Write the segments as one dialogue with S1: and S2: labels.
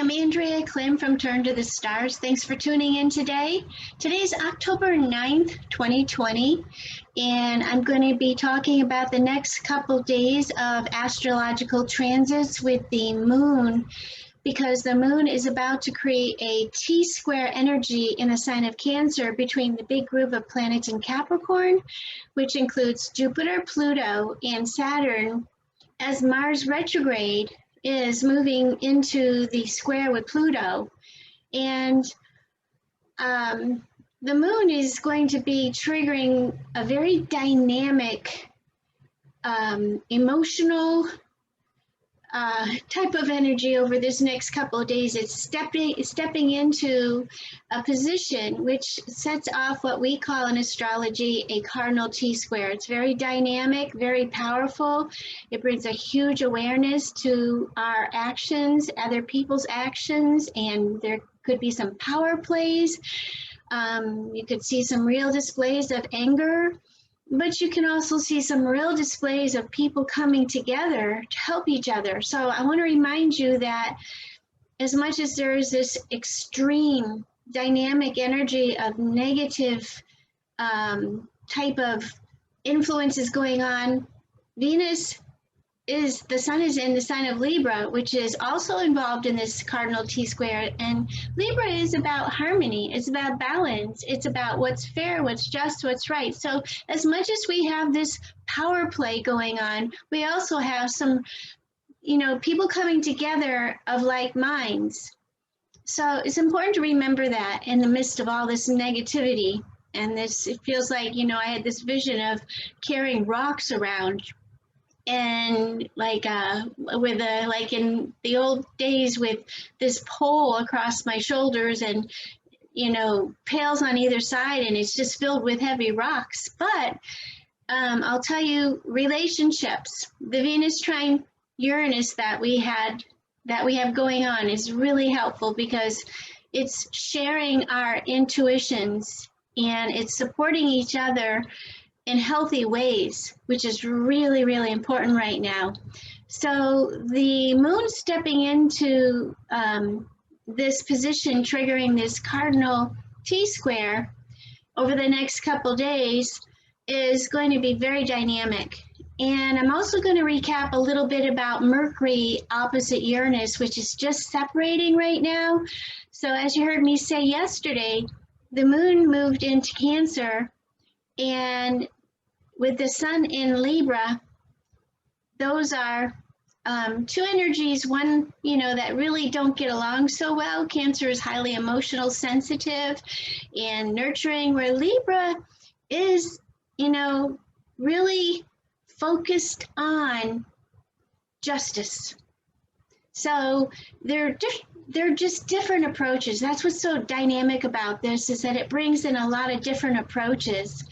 S1: I'm Andrea Klim from Turn to the Stars. Thanks for tuning in today. Today's October 9th, 2020, and I'm going to be talking about the next couple days of astrological transits with the moon, because the moon is about to create a T-square energy in the sign of Cancer between the big group of planets in Capricorn, which includes Jupiter, Pluto, and Saturn, as Mars retrograde is moving into the square with Pluto. And the moon is going to be triggering a very dynamic, emotional type of energy over this next couple of days. It's stepping into a position which sets off what we call in astrology a cardinal T-square. It's very dynamic, very powerful. It brings a huge awareness to our actions, other people's actions, and there could be some power plays. You could see some real displays of anger, but you can also see some real displays of people coming together to help each other. So I want to remind you that as much as there is this extreme dynamic energy of negative type of influences going on, the sun is in the sign of Libra, which is also involved in this cardinal T-square. And Libra is about harmony. It's about balance. It's about what's fair, what's just, what's right. So as much as we have this power play going on, we also have some, people coming together of like minds. So it's important to remember that in the midst of all this negativity. And it feels like, I had this vision of carrying rocks around, and like in the old days with this pole across my shoulders and pails on either side, and it's just filled with heavy rocks. But I'll tell you, relationships, the Venus trine Uranus that we have going on is really helpful, because it's sharing our intuitions and it's supporting each other in healthy ways, which is really, really important right now. So the moon stepping into this position, triggering this cardinal T-square over the next couple days, is going to be very dynamic. And I'm also going to recap a little bit about Mercury opposite Uranus, which is just separating right now. So as you heard me say yesterday, the moon moved into Cancer, and with the sun in Libra, those are two energies, one, that really don't get along so well. Cancer is highly emotional, sensitive, and nurturing, where Libra is, really focused on justice. So they're just different approaches. That's what's so dynamic about this, is that it brings in a lot of different approaches.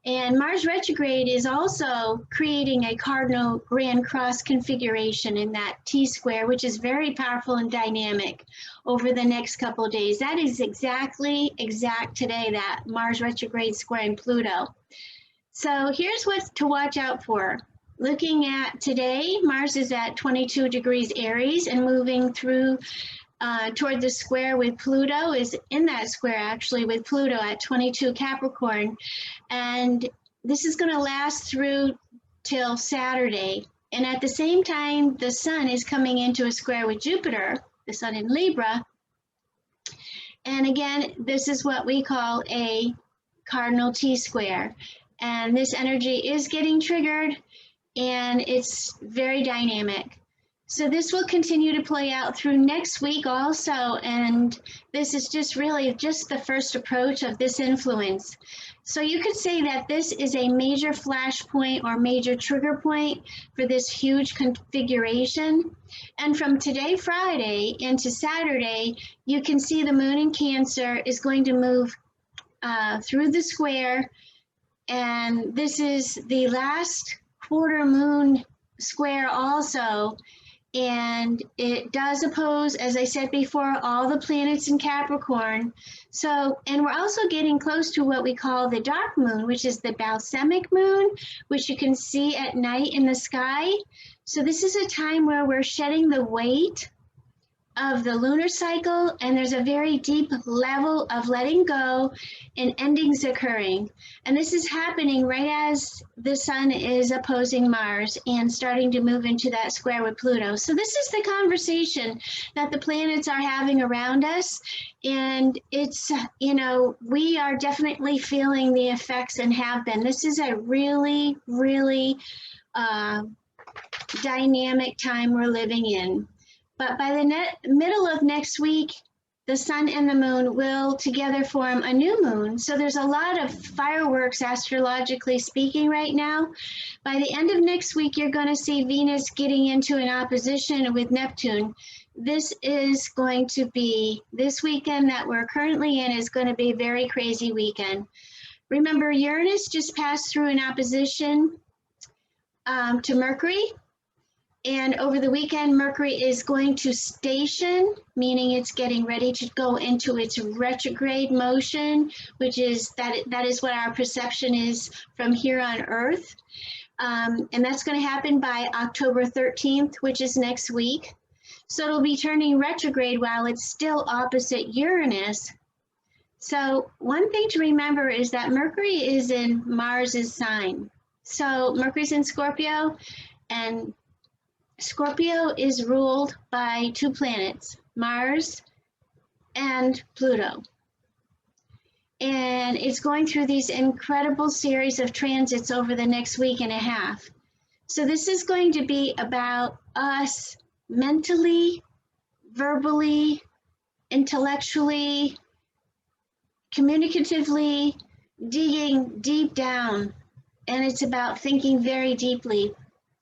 S1: And Mars retrograde is also creating a cardinal grand cross configuration in that T-square, which is very powerful and dynamic over the next couple of days. That is exact today, that Mars retrograde squaring Pluto. So here's what to watch out for. Looking at today, Mars is at 22 degrees Aries and moving through toward the square with Pluto, is in that square actually with Pluto at 22 Capricorn. And this is going to last through till Saturday. And at the same time, the sun is coming into a square with Jupiter, the sun in Libra. And again, this is what we call a cardinal T-square. And this energy is getting triggered, and it's very dynamic. So this will continue to play out through next week also, and this is just really just the first approach of this influence. So you could say that this is a major flashpoint or major trigger point for this huge configuration. And from today, Friday, into Saturday, you can see the moon in Cancer is going to move through the square, and this is the last quarter moon square also. And it does oppose, as I said before, all the planets in Capricorn. So, and we're also getting close to what we call the dark moon, which is the balsamic moon, which you can see at night in the sky. So this is a time where we're shedding the weight of the lunar cycle, and there's a very deep level of letting go and endings occurring. And this is happening right as the sun is opposing Mars and starting to move into that square with Pluto. So this is the conversation that the planets are having around us. And it's, you know, we are definitely feeling the effects and have been. This is a really, really dynamic time we're living in. But by the middle of next week, the sun and the moon will together form a new moon. So there's a lot of fireworks astrologically speaking right now. By the end of next week, you're going to see Venus getting into an opposition with Neptune. This is going to be, this weekend that we're currently in is going to be a very crazy weekend. Remember, Uranus just passed through an opposition to Mercury. And over the weekend, Mercury is going to station, meaning it's getting ready to go into its retrograde motion, which is that is what our perception is from here on Earth. And that's going to happen by October 13th, which is next week. So it'll be turning retrograde while it's still opposite Uranus. So one thing to remember is that Mercury is in Mars's sign. So Mercury's in Scorpio, and Scorpio is ruled by two planets, Mars and Pluto. And it's going through these incredible series of transits over the next week and a half. So this is going to be about us mentally, verbally, intellectually, communicatively, digging deep down. And it's about thinking very deeply.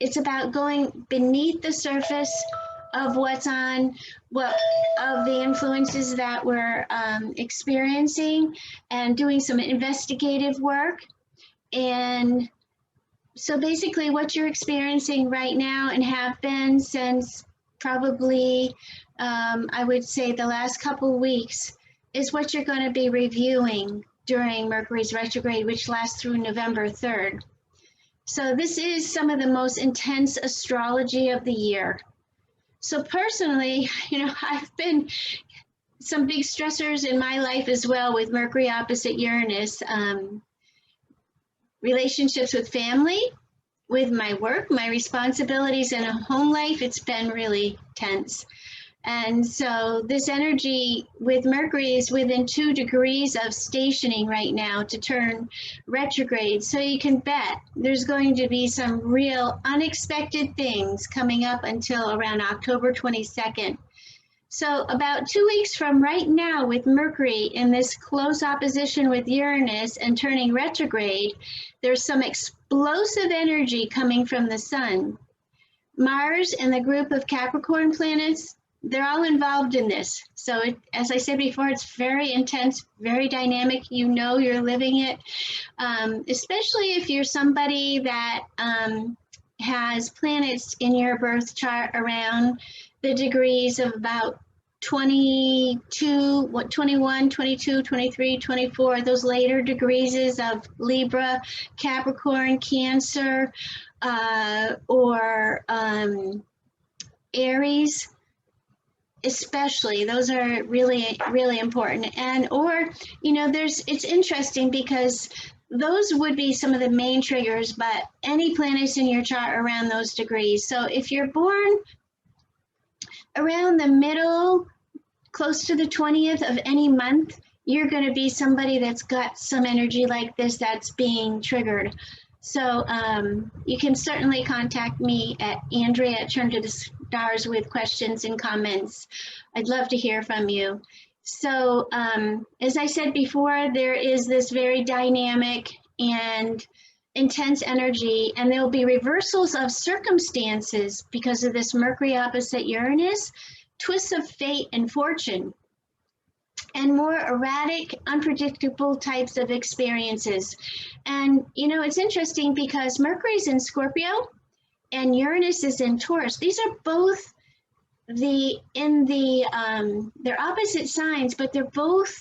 S1: It's about going beneath the surface of what's on, of the influences that we're experiencing, and doing some investigative work. And so basically what you're experiencing right now and have been since probably, I would say the last couple weeks, is what you're going to be reviewing during Mercury's retrograde, which lasts through November 3rd. So this is some of the most intense astrology of the year. So personally, you know, I've been some big stressors in my life as well with Mercury opposite Uranus. Relationships with family, with my work, my responsibilities in a home life, it's been really tense. And so this energy with Mercury is within 2 degrees of stationing right now to turn retrograde. So you can bet there's going to be some real unexpected things coming up until around October 22nd. So about 2 weeks from right now, with Mercury in this close opposition with Uranus and turning retrograde, there's some explosive energy coming from the sun. Mars and the group of Capricorn planets, they're all involved in this. So as I said before, it's very intense, very dynamic. You know you're living it, especially if you're somebody that has planets in your birth chart around the degrees of about 22, 21, 22, 23, 24, those later degrees of Libra, Capricorn, Cancer, or Aries. Especially, those are really, really important. And, or, you know, it's interesting because those would be some of the main triggers, but any planets in your chart around those degrees. So if you're born around the middle, close to the 20th of any month, you're going to be somebody that's got some energy like this that's being triggered. So you can certainly contact me at Andrea at Turn to the Stars with questions and comments. I'd love to hear from you. So as I said before, there is this very dynamic and intense energy, and there'll be reversals of circumstances because of this Mercury opposite Uranus, twists of fate and fortune, and more erratic, unpredictable types of experiences. And, you know, it's interesting because Mercury's in Scorpio and Uranus is in Taurus. These are both they're opposite signs, but they're both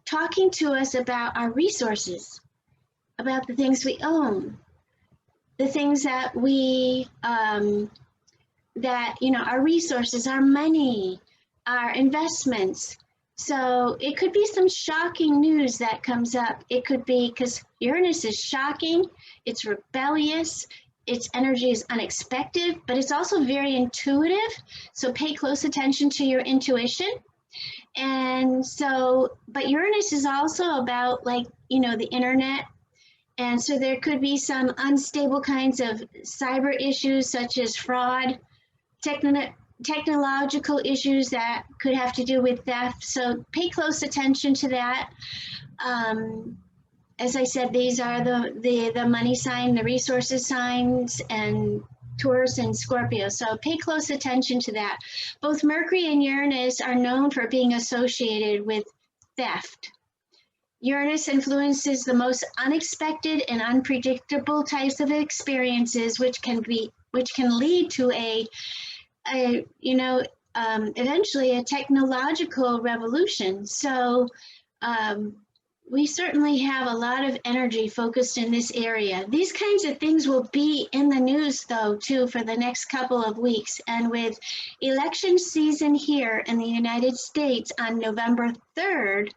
S1: talking to us about our resources, about the things we own, the things that we that, you know, our resources, our money, our investments. So it could be some shocking news that comes up. It could be because Uranus is shocking, it's rebellious, its energy is unexpected, but it's also very intuitive. So pay close attention to your intuition. And so, but Uranus is also about, like, you know, the internet. And so there could be some unstable kinds of cyber issues such as fraud, technological issues that could have to do with theft. So pay close attention to that. As I said, these are the money sign, the resources signs, and Taurus and Scorpio. So pay close attention to that. Both Mercury and Uranus are known for being associated with theft. Uranus influences the most unexpected and unpredictable types of experiences, which can lead to eventually a technological revolution. So we certainly have a lot of energy focused in this area. These kinds of things will be in the news, though, too, for the next couple of weeks. And with election season here in the United States on November 3rd,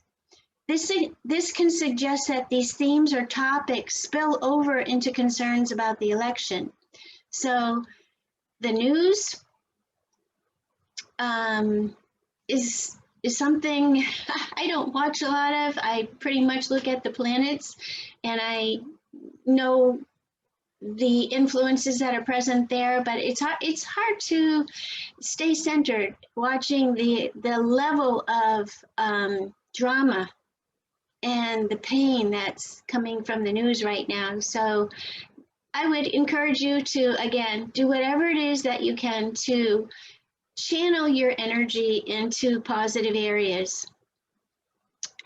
S1: this can suggest that these themes or topics spill over into concerns about the election. So the news is something I don't watch a lot of. I pretty much look at the planets, and I know the influences that are present there, but it's hard to stay centered watching the level of drama and the pain that's coming from the news right now. So I would encourage you to, again, do whatever it is that you can to channel your energy into positive areas.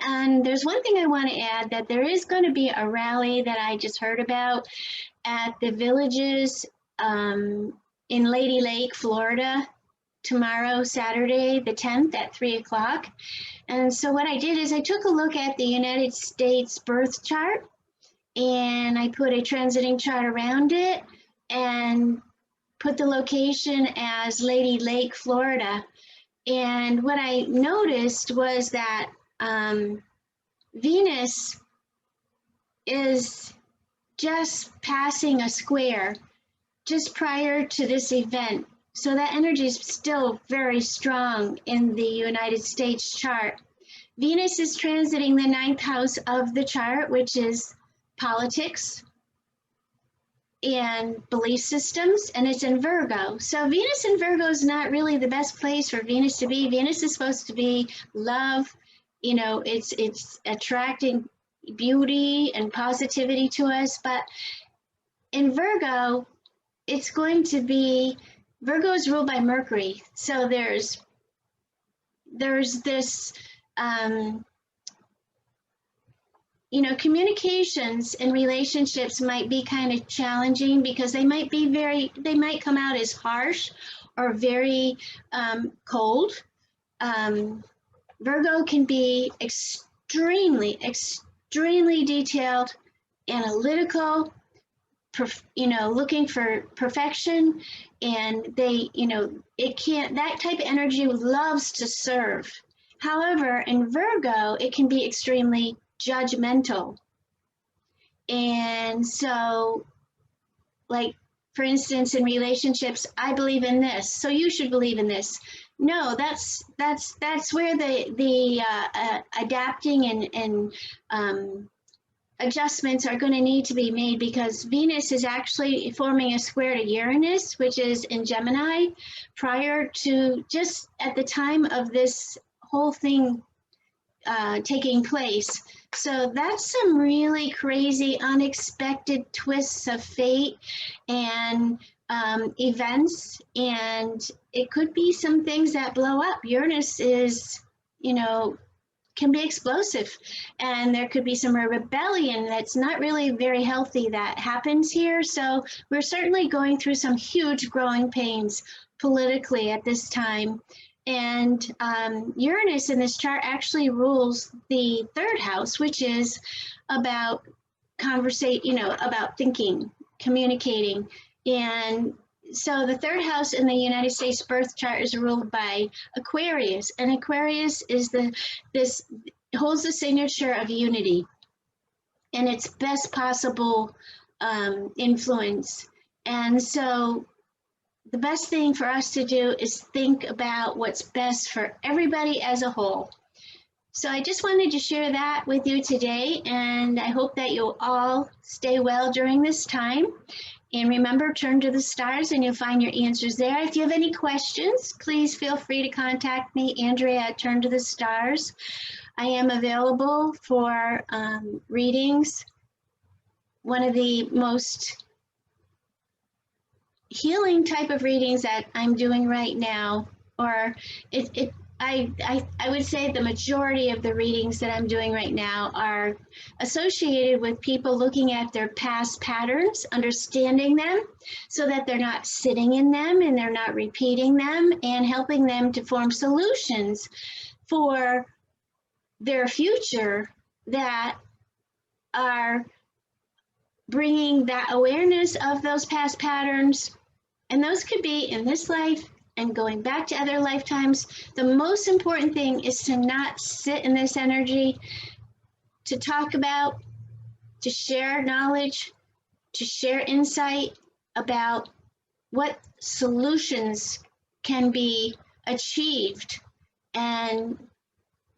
S1: And there's one thing I want to add, that there is going to be a rally that I just heard about at the Villages in Lady Lake, Florida, tomorrow, Saturday, the 10th at 3 o'clock. And so what I did is I took a look at the United States birth chart, and I put a transiting chart around it and put the location as Lady Lake, Florida. And what I noticed was that Venus is just passing a square just prior to this event. So that energy is still very strong in the United States chart. Venus is transiting the 9th house of the chart, which is politics and belief systems, and it's in Virgo. So Venus in Virgo is not really the best place for Venus to be. Venus is supposed to be love, you know, it's attracting beauty and positivity to us, but in Virgo, it's going to be, Virgo is ruled by Mercury. So there's this, you know, communications and relationships might be kind of challenging because they might come out as harsh or very cold. Virgo can be extremely detailed, analytical, looking for perfection, and that type of energy loves to serve. However, in Virgo, it can be extremely judgmental. And so, like, for instance, in relationships, I believe in this, so you should believe in this. No, that's where the adapting and adjustments are going to need to be made, because Venus is actually forming a square to Uranus, which is in Gemini, prior to just at the time of this whole thing taking place. So that's some really crazy, unexpected twists of fate and events, and it could be some things that blow up. Uranus is, can be explosive, and there could be some rebellion that's not really very healthy that happens here. So we're certainly going through some huge growing pains politically at this time. And Uranus in this chart actually rules the 3rd house, which is about about thinking, communicating. And So the third house in the United States birth chart is ruled by Aquarius, and Aquarius is this holds the signature of unity and its best possible influence. And so the best thing for us to do is think about what's best for everybody as a whole. So I just wanted to share that with you today, and I hope that you'll all stay well during this time. And remember, turn to the stars and you'll find your answers there. If you have any questions, please feel free to contact me, Andrea at Turn to the Stars. I am available for readings. One of the most healing type of readings that I'm doing right now, or I would say the majority of the readings that I'm doing right now are associated with people looking at their past patterns, understanding them so that they're not sitting in them and they're not repeating them, and helping them to form solutions for their future that are bringing that awareness of those past patterns. And those could be in this life and going back to other lifetimes. The most important thing is to not sit in this energy, to talk about, to share knowledge, to share insight about what solutions can be achieved. And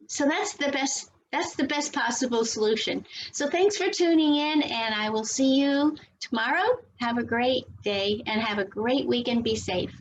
S1: so that's the best possible solution. So thanks for tuning in, and I will see you tomorrow. Have a great day and have a great weekend. Be safe.